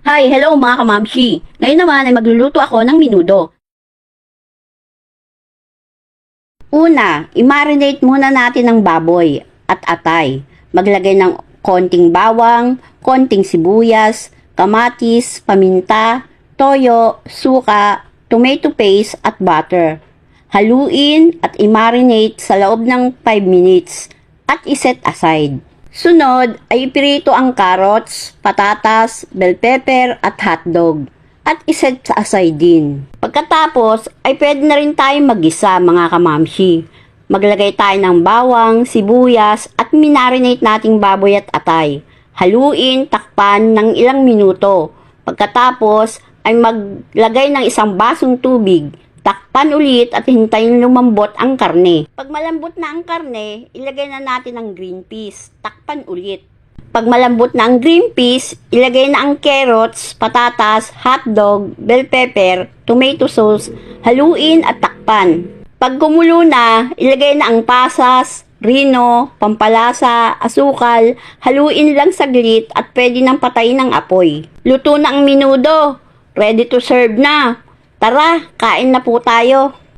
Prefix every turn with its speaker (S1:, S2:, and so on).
S1: Hi, hello mga kamamshi. Ngayon naman ay magluluto ako ng menudo. Una, i-marinate muna natin ang baboy at atay. Maglagay ng konting bawang, konting sibuyas, kamatis, paminta, toyo, suka, tomato paste at butter. Haluin at i-marinate sa loob ng 5 minutes at iset aside. Sunod ay ipirito ang carrots, patatas, bell pepper at hotdog at iset sa aside din. Pagkatapos ay pwede na rin tayong mag-gisa mga kamamshi. Maglagay tayo ng bawang, sibuyas at minarinate nating baboy at atay. Haluin, takpan ng ilang minuto. Pagkatapos ay maglagay ng isang basong tubig. Takpan ulit at hintayin lumambot ang karne. Pag malambot na ang karne, ilagay na natin ang green peas. Takpan ulit. Pag malambot na ang green peas, ilagay na ang carrots, patatas, hotdog, bell pepper, tomato sauce, haluin at takpan. Pag kumulo na, ilagay na ang pasas, rino, pampalasa, asukal, haluin lang saglit at pwede nang patayin ang apoy. Luto na ang menudo. Ready to serve na. Tara, kain na po tayo.